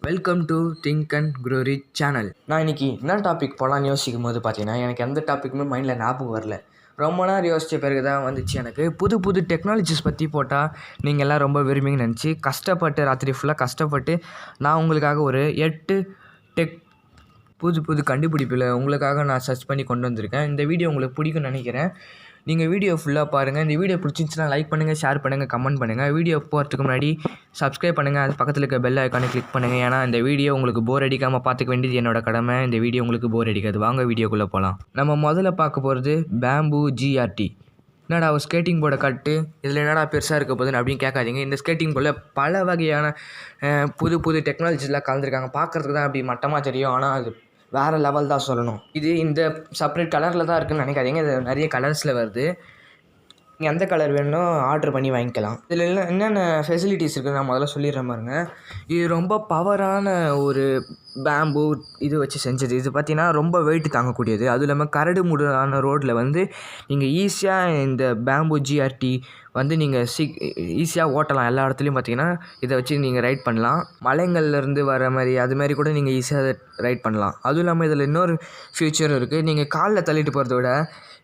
Welcome to think and grow rich channel. நான் இன்றைக்கி என்ன டாபிக் போகலான்னு யோசிக்கும் போது பார்த்தீங்கன்னா எனக்கு எந்த டாப்பிக்குமே மைண்டில் ஞாபகம் வரல. ரொம்ப நேரம் யோசித்த பிறகு தான் வந்துச்சு எனக்கு புது புது டெக்னாலஜிஸ் பற்றி போட்டால் நீங்கள் எல்லாம் ரொம்ப விரும்பிங்கன்னு நினச்சி கஷ்டப்பட்டு ராத்திரி ஃபுல்லாக கஷ்டப்பட்டு நான் உங்களுக்காக ஒரு 8 புது புது கண்டுபிடிப்பில் உங்களுக்காக நான் சர்ச் பண்ணி கொண்டு வந்திருக்கேன். இந்த வீடியோ உங்களுக்கு பிடிக்கும்னு நினைக்கிறேன். நீங்கள் வீடியோ ஃபுல்லாக பாருங்கள். இந்த வீடியோ பிடிச்சிருந்துச்சுன்னா லைக் பண்ணுங்கள், ஷேர் பண்ணுங்கள், கமெண்ட் பண்ணுங்கள். வீடியோ போகிறதுக்கு முன்னாடி சப்ஸ்கிரைப் பண்ணுங்கள். அது பக்கத்தில் இருக்க பெல் ஐக்கானை கிளிக் பண்ணுங்கள். ஏன்னா இந்த வீடியோ உங்களுக்கு போர் அடிக்காமல் பார்த்துக்க வேண்டியது என்னோட கடமை. இந்த வீடியோ உங்களுக்கு போர் அடிக்காது. வாங்க வீடியோக்குள்ளே போகலாம். நம்ம முதல்ல பார்க்க போகிறது பேம்பு GRT. என்னடா ஒரு ஸ்கேட்டிங் போர்டை கட்டு, இதில் என்னடா பெருசாக இருக்க போகுதுன்னு அப்படின்னு கேட்காதீங்க. இந்த ஸ்கேட்டிங் போர்டில் பல வகையான புது புது டெக்னாலஜிஸ்லாம் கலந்துருக்காங்க. பார்க்குறதுக்கு தான் அப்படி மட்டமாக தெரியும், ஆனால் அது வேறு லெவல் தான் சொல்லணும். இது இந்த செப்பரேட் கலரில் தான் இருக்குதுன்னு நினைக்காதீங்க. இது நிறைய கலர்ஸில் வருது. நீங்கள் எந்த கலர் வேணும் ஆர்டர் பண்ணி வாங்கிக்கலாம். இதில் எல்லாம் என்னென்ன ஃபெசிலிட்டிஸ் இருக்குதுன்னு நான் முதல்ல சொல்லிடுறேன் பாருங்க. இது ரொம்ப பவரான ஒரு பேம்பு இது வச்சு செஞ்சது. இது பார்த்திங்கன்னா ரொம்ப வெயிட் தாங்கக்கூடியது. அதுவும் இல்லாமல் கரடு முரடான ரோட்டில் வந்து நீங்கள் ஈஸியாக இந்த பேம்பு GRT வந்து நீங்கள் ஈஸியாக ஓட்டலாம். எல்லா இடத்துலையும் பார்த்திங்கன்னா இதை வச்சு நீங்கள் ரைட் பண்ணலாம். மலைங்கள்லேருந்து வர மாதிரி அதுமாரி கூட நீங்கள் ஈஸியாக ரைட் பண்ணலாம். அதுவும் இல்லாமல் இதில் இன்னொரு ஃபியூச்சர் இருக்குது. நீங்கள் காலில் தள்ளிட்டு போகிறத விட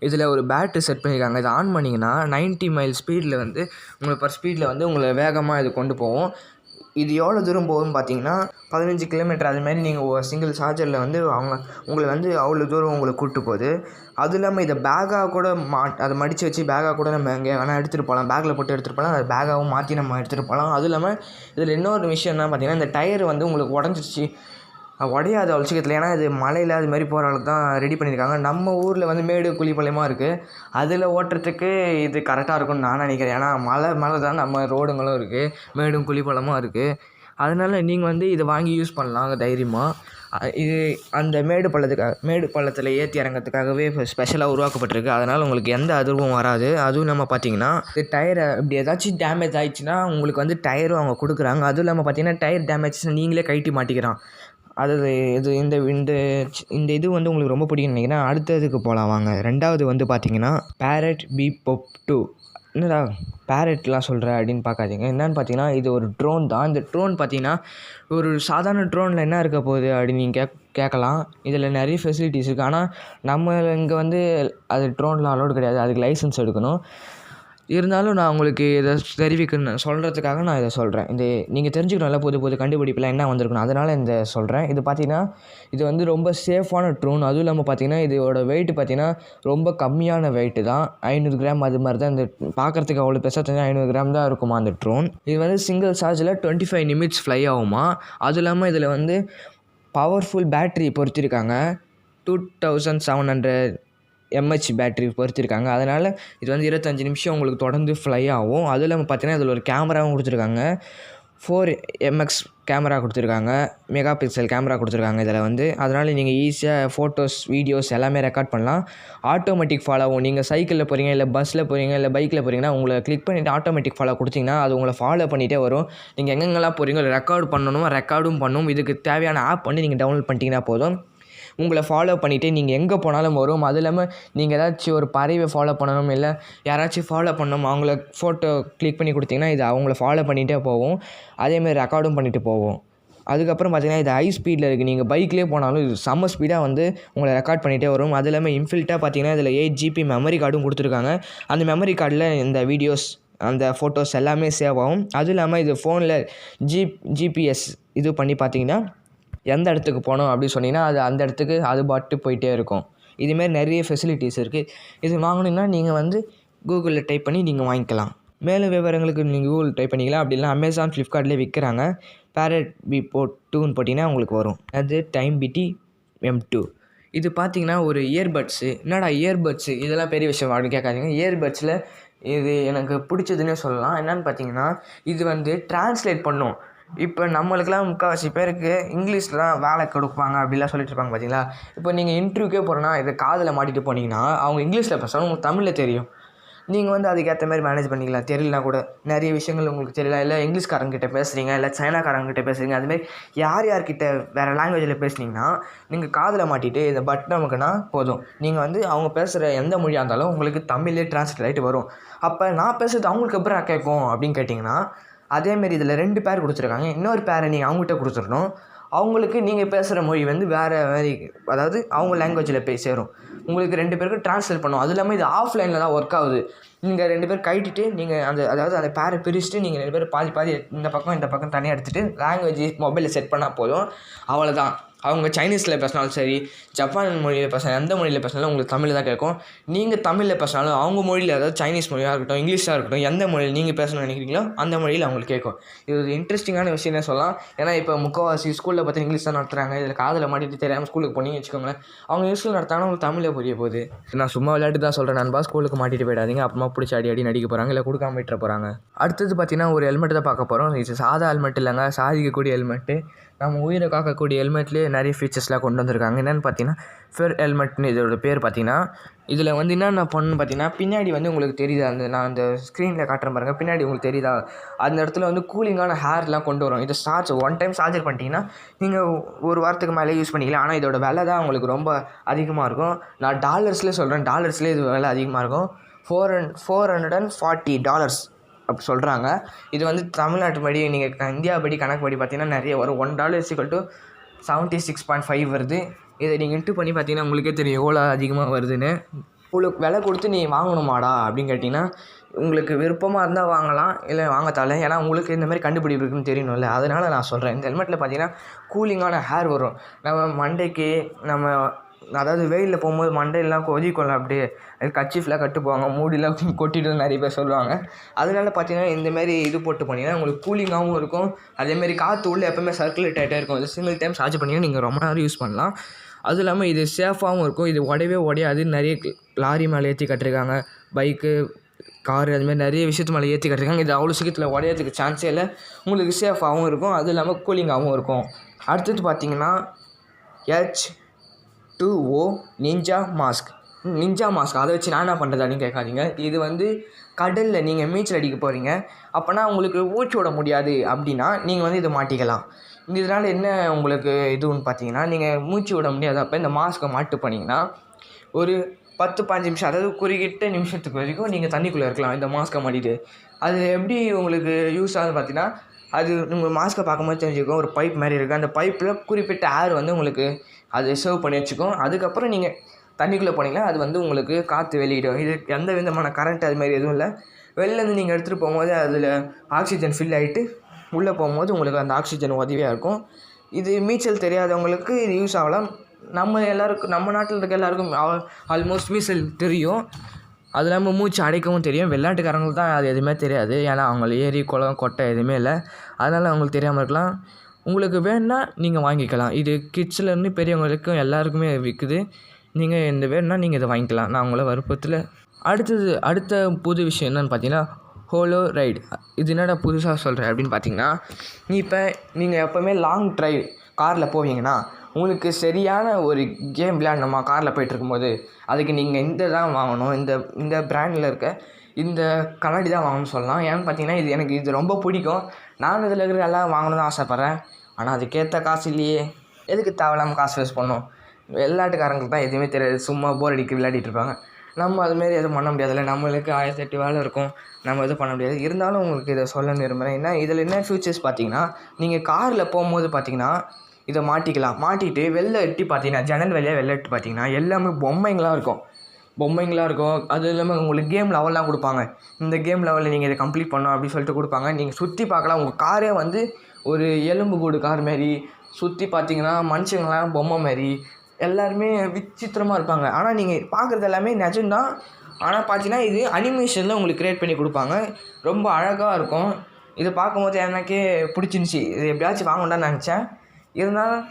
இதில் ஒரு பேட்ரி செட் பண்ணியிருக்காங்க. இதை ஆன் பண்ணிங்கன்னா 90 மைல் ஸ்பீடில் வந்து உங்களுக்கு பர் ஸ்பீடில் வந்து உங்களை வேகமாக இது கொண்டு போகும். இது எவ்வளோ தூரம் போகும்னு பார்த்தீங்கன்னா 15 கிலோமீட்டர். அதுமாதிரி நீங்கள் ஒரு சிங்கிள் சார்ஜரில் வந்து உங்களை வந்து அவ்வளோ தூரம் உங்களை கூப்பிட்டு போகுது. அதுவும் இல்லாமல் இதை பேக்காக கூட அதை மடித்து வச்சு பேக்காக கூட நம்ம எங்கே வேணால் எடுத்துகிட்டு போகலாம். பேக்கில் போட்டு எடுத்துகிட்டு போகலாம். அதை பேக்காகவும் மாற்றி நம்ம எடுத்துகிட்டு போகலாம். அதுவும் இல்லாமல் இதில் இன்னொரு விஷயம் என்ன பார்த்தீங்கன்னா, இந்த டயர் வந்து உங்களுக்கு உடஞ்சிருச்சு உடையாது அவ்வளோ சீக்கிரத்தில். ஏன்னா இது மலையில் அது மாதிரி போகிற அளவுக்கு தான் ரெடி பண்ணியிருக்காங்க. நம்ம ஊரில் வந்து மேடு குழிப்பாளையமாக இருக்குது. அதில் ஓட்டுறதுக்கு இது கரெக்டாக இருக்கும்னு நான் நினைக்கிறேன். ஏன்னா மலை தான் நம்ம ரோடுங்களும் இருக்குது, மேடும் குழிப்பாளமும் இருக்குது. அதனால் நீங்கள் வந்து இதை வாங்கி யூஸ் பண்ணலாம் தைரியமாக. இது அந்த மேடு பள்ளத்தில் ஏற்றி இறங்கிறதுக்காகவே ஸ்பெஷலாக உருவாக்கப்பட்டிருக்கு. அதனால் உங்களுக்கு எந்த அதிர்வும் வராது. அதுவும் நம்ம பார்த்தீங்கன்னா இது டயரை இப்படி ஏதாச்சும் டேமேஜ் ஆகிடுச்சுன்னா உங்களுக்கு வந்து டயரும் அவங்க கொடுக்குறாங்க. அதுவும் இல்லாமல் பார்த்தீங்கன்னா டயர் டேமேஜ் நீங்களே கழட்டி மாட்டிக்கிறான். அது இது இந்த இந்த இந்த இது வந்து உங்களுக்கு ரொம்ப பிடிக்கும்னு நினைக்கிறேன். அடுத்ததுக்கு போகலாம் வாங்க. ரெண்டாவது வந்து பார்த்தீங்கன்னா பேரட் BPOP 2. என்னடா பேரட்லாம் சொல்கிற அப்படின்னு பார்க்காதீங்க. என்னென்னு பார்த்தீங்கன்னா இது ஒரு ட்ரோன் தான். இந்த ட்ரோன் பார்த்தீங்கன்னா ஒரு சாதாரண ட்ரோனில் என்ன இருக்க போகுது அப்படின்னு நீங்கள் கேட்கலாம். இதில் நிறைய ஃபெசிலிட்டிஸ் இருக்குது. ஆனால் நம்ம இங்கே வந்து அது ட்ரோனில் அலோடு கிடையாது. அதுக்கு லைசன்ஸ் எடுக்கணும். இருந்தாலும் நான் உங்களுக்கு இதை சொல்கிறதுக்காக நான் இதை சொல்கிறேன். இந்த நீங்கள் தெரிஞ்சுக்கணும்ல புது புது கண்டுபிடிப்பில் என்ன வந்திருக்கணும், அதனால் இந்த சொல்கிறேன். இது பார்த்திங்கன்னா இது வந்து ரொம்ப சேஃபான ட்ரோன். அதுவும் இல்லாமல் பார்த்திங்கன்னா இதோட வெயிட் பார்த்திங்கன்னா ரொம்ப கம்மியான வெயிட்டு தான். 500 கிராம் அது மாதிரி தான். இந்த பார்க்குறதுக்கு அவ்வளோ பெருசாக தெரிஞ்சால் 500 கிராம் தான் இருக்குமா அந்த ட்ரோன். இது வந்து சிங்கிள் சார்ஜில் 25 நிமிட்ஸ் ஃப்ளை ஆகுமா. அதுவும் இல்லாமல் இதில் வந்து பவர்ஃபுல் பேட்ரி பொறுத்திருக்காங்க. 2700 mAh பேட்ரி பொறுத்திருக்காங்க. அதனால் இது வந்து 25 நிமிஷம் உங்களுக்கு தொடர்ந்து ஃப்ளை ஆகும். அதுவும் இல்லாமல் பார்த்தீங்கன்னா இதில் ஒரு கேமராவும் கொடுத்துருக்காங்க. 4MX கேமரா கொடுத்துருக்காங்க. மெகா பிக்சல் கேமரா கொடுத்துருக்காங்க இதில் வந்து. அதனால் நீங்கள் ஈஸியாக ஃபோட்டோஸ் வீடியோஸ் எல்லாமே ரெக்கார்ட் பண்ணலாம். ஆட்டோமேட்டிக் ஃபாலோவும். நீங்கள் சைக்கிளில் போகிறீங்க, இல்லை பஸ்ஸில் போகிறீங்க, இல்லை பைக்கில் போகிறீங்கன்னா உங்களை கிளிக் பண்ணிவிட்டு ஆட்டோமேட்டிக் ஃபாலோ கொடுத்தீங்கன்னா அது உங்களை ஃபாலோ பண்ணிகிட்டே வரும். நீங்கள் எங்கெங்கெல்லாம் போகிறீங்களோ ரெக்கார்டும் பண்ணும். இதுக்கு தேவையான ஆப் வந்து நீங்கள் டவுன்லோட் பண்ணிட்டீங்கன்னா போதும். உங்களை ஃபாலோ பண்ணிவிட்டு நீங்கள் எங்கே போனாலும் வரும். அது இல்லாமல் நீங்கள் ஏதாச்சும் ஒரு பறவை ஃபாலோ பண்ணணும், இல்லை யாராச்சும் ஃபாலோ பண்ணணும், அவங்கள ஃபோட்டோ கிளிக் பண்ணி கொடுத்தீங்கன்னா இது அவங்கள ஃபாலோ பண்ணிகிட்டே போகும். அதேமாதிரி ரெக்கார்டும் பண்ணிவிட்டு போகும். அதுக்கப்புறம் பார்த்திங்கன்னா இது ஹை ஸ்பீடில் இருக்குது. நீங்கள் பைக்லேயே போனாலும் இது செம்ம ஸ்பீடாக வந்து உங்களை ரெக்கார்ட் பண்ணிகிட்டே வரும். அது இல்லாமல் இன்ஃபில்ட்டாக பார்த்திங்கன்னா இதில் 8 GB மெமரி கார்டும் கொடுத்துருக்காங்க. அந்த மெமரி கார்டில் இந்த வீடியோஸ் அந்த ஃபோட்டோஸ் எல்லாமே சேவ் ஆகும். அதுவும் இல்லாமல் இது ஃபோனில் GPS இது பண்ணி பார்த்தீங்கன்னா எந்த இடத்துக்கு போகணும் அப்படின்னு சொன்னீங்கன்னா அது அந்த இடத்துக்கு அது பாட்டு போயிட்டே இருக்கும். இதுமாரி நிறைய ஃபெசிலிட்டிஸ் இருக்குது. இது வாங்கணுன்னா நீங்கள் வந்து கூகுளில் டைப் பண்ணி நீங்கள் வாங்கிக்கலாம். மேலும் விவரங்களுக்கு நீங்கள் கூகுள் டைப் பண்ணிக்கலாம். அப்படி இல்லை அமேசான், ஃப்ளிப்கார்ட்லேயே விற்கிறாங்க. பேரட் BPOP 2ன்னு போட்டிங்கன்னா உங்களுக்கு வரும். அது TimeBT M2. இது பார்த்திங்கன்னா ஒரு இயர்பட்ஸு. என்னடா இயர்பட்ஸு இதெல்லாம் பெரிய விஷயம் அப்படின்னு கேட்காதீங்க. இயர்பட்ஸில் இது எனக்கு பிடிச்சதுன்னே சொல்லலாம். என்னென்னு பார்த்தீங்கன்னா இது வந்து ட்ரான்ஸ்லேட் பண்ணும். இப்போ நம்மளுக்கெல்லாம் முக்கால்வாசி பேருக்கு இங்கிலீஷில் தான் வேலை கொடுப்பாங்க அப்படிலாம் சொல்லிட்டு இருப்பாங்க பார்த்தீங்களா. இப்போ நீங்கள் இன்டர்வியூக்கே போகிறோன்னா இதை காதில் மாட்டிட்டு போனீங்கன்னா அவங்க இங்கிலீஷில் பேசுகிறாங்க, உங்களுக்கு தமிழில் தெரியும். நீங்கள் வந்து அதுக்கேற்ற மாதிரி மேனேஜ் பண்ணிக்கலாம். தெரியலனா கூட நிறைய விஷயங்கள் உங்களுக்கு தெரியல. இல்லை இங்கிலீஷ்காரங்கிட்ட பேசுகிறீங்க, இல்லை சைனாக்காரங்கிட்ட பேசுகிறீங்க, அதுமாரி யார்கிட்ட வேறு லாங்குவேஜில் பேசுனீங்கன்னா நீங்கள் காதில் மாட்டிட்டு இந்த பட்டன் நமக்குன்னா போதும். நீங்கள் வந்து அவங்க பேசுகிற எந்த மொழியாக இருந்தாலும் உங்களுக்கு தமிழ்லேயே ட்ரான்ஸ்லேட் ஆகிட்டு வரும். அப்போ நான் பேசுகிறது அவங்களுக்கு எப்பறம் கேட்கும் அப்படின்னு கேட்டிங்கன்னா அதேமாரி இதில் 2 பேர் கொடுத்துருக்காங்க. இன்னொரு பேரை நீங்கள் அவங்ககிட்ட கொடுத்துடணும். அவங்களுக்கு நீங்கள் பேசுகிற மொழி வந்து வேறு மாதிரி, அதாவது அவங்க லாங்குவேஜில் போய் சேரும். உங்களுக்கு 2 பேருக்கு ட்ரான்ஸ்லேட் பண்ணும். அது இல்லாமல் இது ஆஃப்லைனில் தான் ஒர்க் ஆகுது. நீங்கள் 2 பேர் கழட்டிட்டு நீங்கள் அதாவது அந்த பேரை பிரிச்சுட்டு நீங்கள் 2 பேர் பாதி இந்த பக்கம் தனியாக எடுத்துகிட்டு லாங்குவேஜ் மொபைலில் செட் பண்ணால் போதும். அவ்வளோதான். அவங்க சைனீஸில் பேசினாலும் சரி, ஜப்பான் மொழியில் பேசினாலும், எந்த மொழியில் பேசினாலும் உங்களுக்கு தமிழ் தான் கேட்கும். நீங்கள் தமிழில் பேசினாலும் அவங்க மொழியில், அதாவது சைனீஸ் மொழியாக இருக்கட்டும், இங்கிலீஷாக இருக்கட்டும், எந்த மொழியில் நீங்கள் பேசணும்னு நினைக்கிறீங்களோ அந்த மொழியில் அவங்களுக்கு கேட்கும். இது ஒரு இன்ட்ரெஸ்டிங்கான விஷயம்னே சொல்லலாம். ஏன்னா இப்போ முக்கால்வாசி ஸ்கூலில் பார்த்து இங்கிலீஷ் தான் நடத்துகிறாங்க. இதில் காதில் மாட்டிட்டு தெரியாமல் ஸ்கூலுக்கு போனீங்கன்னு வச்சுக்கோங்களேன், அவங்க இங்கிலீஷில் நடத்தாலும் உங்களுக்கு தமிழில் புரிய போகுது. நான் சும்மா விளையாட்டு தான் சொல்கிறேன் நண்பா. ஸ்கூலுக்கு மாட்டிட்டு போயிடாதீங்க. அப்புறமா பிடிச்சி அடி நடிக்க போகிறாங்க, இல்லை கொடுக்காம விட்டுற போகிறாங்க. அடுத்தது பார்த்தீங்கன்னா ஒரு ஹெல்மெட் தான் பார்க்க போகிறோம். இது சாதா ஹெல்மெட் இல்லைங்க, சாதிக்கக்கூடிய ஹெல்மெட்டு. நம்ம உயிரை காக்கக்கூடிய ஹெல்மெட்லேயே நிறைய ஃபீச்சர்ஸ்லாம் கொண்டு வந்திருக்காங்க. என்னென்னு பார்த்தீங்கன்னா ஃபெர் ஹெல்மெட்னு இதோட பேர். பார்த்தீங்கன்னா இதில் வந்து என்னென்ன பண்ணணும்னு பார்த்தீங்கன்னா, பின்னாடி வந்து உங்களுக்கு தெரியுதா, நான் அந்த ஸ்க்ரீனில் காட்டுறேன் பாருங்கள், பின்னாடி உங்களுக்கு தெரியுதா, அந்த இடத்துல வந்து கூலிங்கான ஹேர்லாம் கொண்டு வரும். இதை ஒன் டைம் சார்ஜர் பண்ணிட்டீங்கன்னா நீங்கள் ஒரு வாரத்துக்கு மேலே யூஸ் பண்ணிக்கலாம். ஆனால் இதோட விலை தான் உங்களுக்கு ரொம்ப அதிகமாக இருக்கும். நான் டாலர்ஸ்லேயே சொல்கிறேன், டாலர்ஸ்லேயே இது விலை அதிகமாக இருக்கும். $440 அப்படி சொல்கிறாங்க. இது வந்து தமிழ்நாட்டு படி, நீங்கள் இந்தியா படி கணக்கு படி பார்த்தீங்கன்னா நிறைய வரும். $1 = 76.5 வருது. இதை நீங்கள் இன்ட்டு பண்ணி பார்த்தீங்கன்னா உங்களுக்கே தெரியும் எவ்வளோ அதிகமாக வருதுன்னு. உங்களுக்கு விலை கொடுத்து நீ வாங்கணுமாடா அப்படின்னு கேட்டிங்கன்னா, உங்களுக்கு விருப்பமாக இருந்தால் வாங்கலாம், இல்லை வாங்கத்தால. ஏன்னா உங்களுக்கு இந்த மாதிரி கண்டுபிடிப்பு இருக்குன்னு தெரியணும்ல, அதனால் நான் சொல்கிறேன். இந்த ஹெல்மெட்டில் பார்த்தீங்கன்னா கூலிங்கான ஹேர் வரும். நம்ம மண்டைக்கு, அதாவது வெயிலில் போகும்போது மண்டையெல்லாம் கொதிக்கொள்ள, அப்படியே கர்ச்சீஃப்லாம் கட்டு போவாங்க, மூடிலாம் கொட்டிட்டு நிறைய பேர் சொல்லுவாங்க. அதனால பார்த்தீங்கன்னா இந்தமாரி இது போட்டு போனீங்கன்னா உங்களுக்கு கூலிங்காகவும் இருக்கும். அதேமாரி காற்று உள்ளே எப்போவுமே சர்க்குலேட் ஆகிட்டே இருக்கும். இது சிங்கிள் டைம் சார்ஜ் பண்ணிங்கன்னா நீங்கள் ரொம்ப நேரம் யூஸ் பண்ணலாம். அதுவும் இல்லாமல் இது சேஃபாகவும் இருக்கும். இது உடையாது. நிறைய லாரி மேலே ஏற்றி கட்டிருக்காங்க, பைக்கு, காரு, அதுமாதிரி நிறைய விஷயத்து மேலே ஏற்றி கட்டிருக்காங்க. இது அவ்வளோ சீக்கிரத்தில் உடையறதுக்கு சான்ஸே இல்லை. உங்களுக்கு சேஃபாகவும் இருக்கும், அதுவும் இல்லாமல் கூலிங்காகவும் இருக்கும். அடுத்தது பார்த்தீங்கன்னா H2O நிஞ்சா மாஸ்க். அதை வச்சு நான் என்ன பண்ணுறது அப்படின்னு கேட்காதீங்க. இது வந்து கடலில் நீங்கள் நீச்சல் அடிக்க போகிறீங்க, அப்போனா உங்களுக்கு மூச்சு விட முடியாது அப்படின்னா நீங்கள் வந்து இதை மாட்டிக்கலாம். இதனால் என்ன உங்களுக்கு இதுன்னு பார்த்தீங்கன்னா, நீங்கள் மூச்சு விட முடியாது அப்போ இந்த மாஸ்க்கை மாட்டு பண்ணிங்கன்னா ஒரு 10-15 நிமிஷம், அதாவது குறுக்கிட்ட நிமிஷத்துக்கு வரைக்கும் நீங்கள் தண்ணிக்குள்ளே இருக்கலாம் இந்த மாஸ்க்கை மாட்டிட்டு. அது எப்படி உங்களுக்கு யூஸ் ஆகுதுன்னு பார்த்தீங்கன்னா, அது உங்கள் மாஸ்க்கை பார்க்கும்போது தெரிஞ்சுக்கும், ஒரு பைப் மாதிரி இருக்குது. அந்த பைப்பில் குறிப்பிட்ட ஏர் வந்து உங்களுக்கு அது சர்வ் பண்ணி வச்சுக்கும். அதுக்கப்புறம் நீங்கள் தண்ணிக்குள்ளே போனீங்கன்னா அது வந்து உங்களுக்கு காற்று வெளியிடும். இது எந்த விதமான கரண்ட் அதுமாதிரி எதுவும் இல்லை. வெளிலேருந்து நீங்கள் எடுத்துகிட்டு போகும்போது அதில் ஆக்சிஜன் ஃபில் ஆகிட்டு உள்ளே போகும்போது உங்களுக்கு அந்த ஆக்சிஜன் உதவியாக இருக்கும். இது நீச்சல் தெரியாதவங்களுக்கு இது யூஸ் ஆகலாம். நம்ம நாட்டில் இருக்க எல்லாருக்கும் ஆல்மோஸ்ட் நீச்சல் தெரியும். அது இல்லாமல் மூச்சு அடைக்கவும் தெரியும். வெளிநாட்டுக்காரங்களுக்கு தான் அது எதுவுமே தெரியாது. ஏன்னா அவங்க ஏரி, குளம், கொட்டை எதுவுமே இல்லை. அதனால் அவங்களுக்கு தெரியாமல் இருக்கலாம். உங்களுக்கு வேணுன்னா நீங்கள் வாங்கிக்கலாம். இது கிட்ஸ்லேருந்து பெரியவங்களுக்கும் எல்லாருக்குமே விற்குது. நீங்கள் இந்த வேணுன்னா நீங்கள் இதை வாங்கிக்கலாம். நான் உங்களை வற்புறுத்தல. அடுத்த புது விஷயம் என்னென்னு பார்த்தீங்கன்னா ஹோலோ ரைடு. இது என்னடா புதுசாக சொல்கிறேன் அப்படின்னு பார்த்தீங்கன்னா, நீங்கள் எப்போவுமே லாங் ட்ரைவ் காரில் போவீங்கன்னா உங்களுக்கு சரியான ஒரு கேம் விளையாடணுமா காரில் போய்ட்டுருக்கும்போது, அதுக்கு நீங்கள் இந்த தான் வாங்கணும், இந்த பிராண்டில் இருக்க இந்த கண்ணாடி தான் வாங்கணும்னு சொல்லலாம். ஏன்னு பார்த்தீங்கன்னா எனக்கு இது ரொம்ப பிடிக்கும். நானும் இதில் இருக்கிற எல்லாம் வாங்கணும்னு தான் ஆசைப்பட்றேன். ஆனால் அதுக்கேற்ற காசு இல்லையே. எதுக்கு தேவையில்லாமல் காசு வேஸ்ட் பண்ணணும்? வெளிநாட்டுக்காரங்களுக்கு தான் எதுவுமே தெரியாது, சும்மா போர் அடிக்க விளையாடிட்டு இருப்பாங்க. நம்ம அதுமாரி எதுவும் பண்ண முடியாதுல்ல. நம்மளுக்கு 1008 வேலை இருக்கும், நம்ம எதுவும் பண்ண முடியாது. இருந்தாலும் உங்களுக்கு இதை சொல்ல விரும்புகிறேன். ஏன்னா இதில் என்ன ஃபியூச்சர்ஸ் பார்த்தீங்கன்னா, நீங்கள் காரில் போகும்போது பார்த்தீங்கன்னா இதை மாட்டிட்டு வெளில எட்டி பார்த்தீங்கன்னா, ஜன்னல் வழியாக வெளில எட்டி பார்த்தீங்கன்னா எல்லாமே பொம்மைங்களாக இருக்கும். அது இல்லாமல் உங்களுக்கு கேம் லெவல்லாம் கொடுப்பாங்க. இந்த கேம் லெவலில் நீங்கள் இதை கம்ப்ளீட் பண்ணணும் அப்படின்னு சொல்லிட்டு கொடுப்பாங்க. நீங்கள் சுற்றி பார்க்கலாம். உங்கள் காரே வந்து ஒரு எலும்புக்கூடு கார் மாரி சுற்றி பார்த்தீங்கன்னா மனுஷங்களாம் பொம்மை மாரி எல்லாருமே விசித்திரமாக இருப்பாங்க. ஆனால் நீங்கள் பார்க்குறது எல்லாமே நிஜம்தான். ஆனால் பார்த்தீங்கன்னா இது அனிமேஷனில் உங்களுக்கு க்ரியேட் பண்ணி கொடுப்பாங்க. ரொம்ப அழகாக இருக்கும். இதை பார்க்கும்போது எனக்கே பிடிச்சிருந்துச்சி. இது எப்படியாச்சும் வாங்கணும்னு நினச்சேன். இருந்தாலும்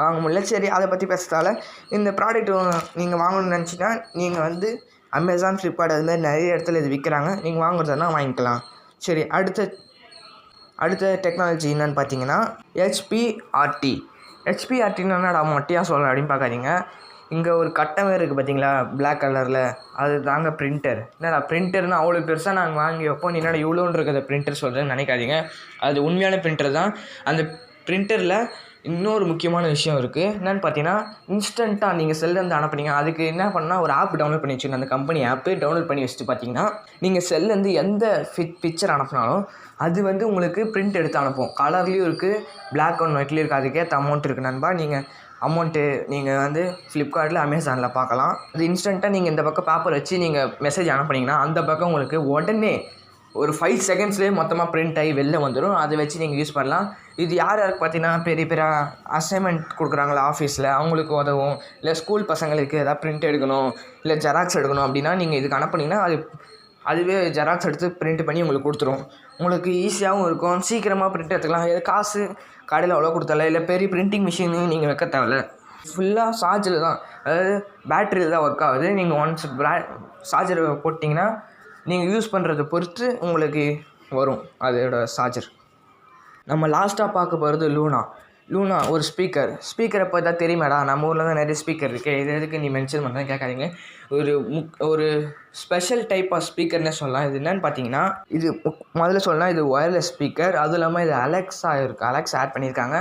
வாங்க முடியல. சரி, அதை பற்றி பேசுறதால இந்த ப்ராடக்ட் நீங்கள் வாங்கணும்னு நினச்சின்னா நீங்கள் வந்து அமேசான், ஃப்ளிப்கார்ட் அது மாதிரி நிறைய இடத்துல இது விற்கிறாங்க. நீங்கள் வாங்குறதுனா வாங்கிக்கலாம். சரி, அடுத்த டெக்னாலஜி என்னென்னு பார்த்தீங்கன்னா ஹெச்பிஆர்டின்னு என்னடா மொட்டையாக சொல்கிறேன் அப்படின்னு பார்க்காதீங்க. இங்கே ஒரு கட்டமே இருக்குது பார்த்தீங்களா, பிளாக் கலரில், அது தாங்க பிரிண்டர். என்னடா பிரிண்டர்னு அவ்வளோ பெருசாக நாங்கள் வாங்கி வைப்போம், நீ என்னடா இவ்வளோன்னு இருக்கிற பிரிண்டர் சொல்கிறேன்னு நினைக்காதீங்க. அது உண்மையான பிரிண்டர் தான். அந்த பிரிண்டரில் இன்னொரு முக்கியமான விஷயம் இருக்குது. என்னென்னு பார்த்தீங்கன்னா, இன்ஸ்டண்ட்டாக நீங்கள் செல்லேருந்து அனுப்புனீங்க, அதுக்கு என்ன பண்ணால் ஒரு ஆப் டவுன்லோட் பண்ணி வச்சுக்கணும். அந்த கம்பெனி ஆப்பு டவுன்லோட் பண்ணி வச்சுட்டு பார்த்தீங்கன்னா, நீங்கள் செல்லேருந்து எந்த பிக்சர் அனுப்புனாலும் அது வந்து உங்களுக்கு பிரிண்ட் எடுத்து அனுப்பும். கலர்லேயும் இருக்குது, பிளாக் அண்ட் ஒயிட்லேயும் இருக்குது. அதுக்கேற்ற அமௌண்ட் இருக்குது நண்பா. நீங்கள் அமௌண்ட்டு நீங்கள் வந்து ஃப்ளிப்கார்ட்டில், அமேசானில் பார்க்கலாம். அது இன்ஸ்டண்ட்டாக நீங்கள் இந்த பக்கம் பேப்பர் வச்சு நீங்கள் மெசேஜ் அனுப்புனீங்கன்னா அந்த பக்கம் உங்களுக்கு உடனே ஒரு 5 செகண்ட்ஸ்லேயே மொத்தமாக பிரிண்ட் ஆகி வெளில வந்துடும். அதை வச்சு நீங்கள் யூஸ் பண்ணலாம். இது யாருக்கு பார்த்தீங்கன்னா, பெரிய பெரிய அசைன்மெண்ட் கொடுக்குறாங்களா ஆஃபீஸில், அவங்களுக்கு உதவும். இல்லை ஸ்கூல் பசங்களுக்கு எதாவது பிரிண்ட் எடுக்கணும், இல்லை ஜெராக்ஸ் எடுக்கணும் அப்படின்னா நீங்கள் இதுக்கு அனுப்புனீங்கன்னா அதுவே ஜெராக்ஸ் எடுத்து பிரிண்ட் பண்ணி உங்களுக்கு கொடுத்துரும். உங்களுக்கு ஈஸியாகவும் இருக்கும், சீக்கிரமாக பிரிண்ட் எடுத்துக்கலாம். இது காசு கடையில் அவ்வளோ கொடுத்தல, இல்லை பெரிய பிரிண்டிங் மிஷினு நீங்கள் வைக்க தேவையில்ல. ஃபுல்லாக சார்ஜில் தான், அதாவது பேட்டரியில் தான் ஒர்க் ஆகுது. நீங்கள் ஒன்ஸ் சார்ஜர் போட்டிங்கன்னா நீங்கள் யூஸ் பண்ணுறதை பொறுத்து உங்களுக்கு வரும் அதோட சார்ஜர். நம்ம லாஸ்ட்டாக பார்க்க போகிறது லூனா ஒரு ஸ்பீக்கரை இப்போ தான் தெரியுமாடா, நம்ம ஊரில் தான் நிறைய ஸ்பீக்கர் இருக்குது, இது எதுக்கு நீ மென்ஷன் பண்ணுறேன் கேட்காதீங்க. ஒரு ஸ்பெஷல் டைப் ஆஃப் ஸ்பீக்கர்னே சொல்லலாம். இது என்னென்னு பார்த்தீங்கன்னா, இது முதல்ல சொல்லலாம், இது ஒயர்லெஸ் ஸ்பீக்கர். அதுவும் இல்லாமல் இது அலெக்ஸா ஆட் பண்ணியிருக்காங்க.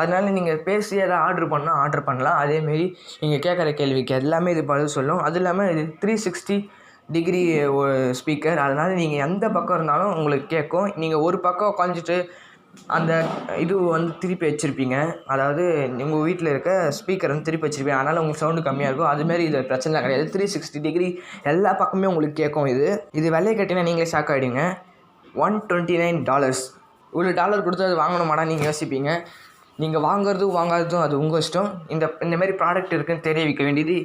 அதனால நீங்கள் பேசி எதாவது ஆர்டர் பண்ணலாம். அதேமாரி நீங்கள் கேட்குற கேள்விக்கு எல்லாமே இது பதில் சொல்லும். அதுவும் இல்லாமல் இது 360 டிகிரி ஸ்பீக்கர். அதனால் நீங்கள் எந்த பக்கம் இருந்தாலும் உங்களுக்கு கேட்கும். நீங்கள் ஒரு பக்கம் உட்காந்துட்டு அந்த இது வந்து திருப்பி வச்சுருப்பீங்க, அதாவது உங்கள் வீட்டில் இருக்க ஸ்பீக்கர் வந்து திருப்பி வச்சுருப்பீங்க, அதனால் உங்களுக்கு சவுண்டு கம்மியாக இருக்கும். அதுமாரி இது பிரச்சனை கிடையாது. 360 டிகிரி எல்லா பக்கமே உங்களுக்கு கேட்கும். இது விலையை கட்டினா நீங்களே ஷாக் ஆகிடுங்க. $129. இவ்வளோ டாலர் கொடுத்து அது வாங்கணுமாடா நீங்கள் யோசிப்பீங்க. நீங்கள் வாங்காததும் அது உங்கள் இஷ்டம். இந்தமாரி ப்ராடக்ட் இருக்குதுன்னு தெரிய வைக்க வேண்டியது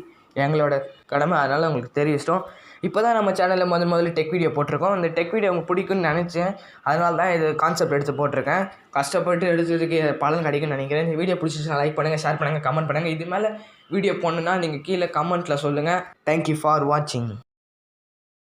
எங்களோட கடமை. அதனால் உங்களுக்கு தெரிய இஷ்டம். இப்போ தான் நம்ம சேனலில் முதல்ல டெக் வீடியோ போட்டிருக்கோம். இந்த டெக் வீடியோ உங்களுக்கு பிடிக்குன்னு நினச்சேன், அதனால தான் இது கான்செப்ட் எடுத்து போட்டிருக்கேன். கஷ்டப்பட்டு எடுத்ததுக்கு பலன் கிடைக்குன்னு நினைக்கிறேன். இந்த வீடியோ பிடிச்சிச்சுன்னா லைக் பண்ணுங்கள், ஷேர் பண்ணுங்கள், கமெண்ட் பண்ணுங்கள். இது மேலே வீடியோ போடணுன்னா நீங்கள் கீழே கமெண்ட்டில் சொல்லுங்கள். தேங்க்யூ ஃபார் வாட்சிங்.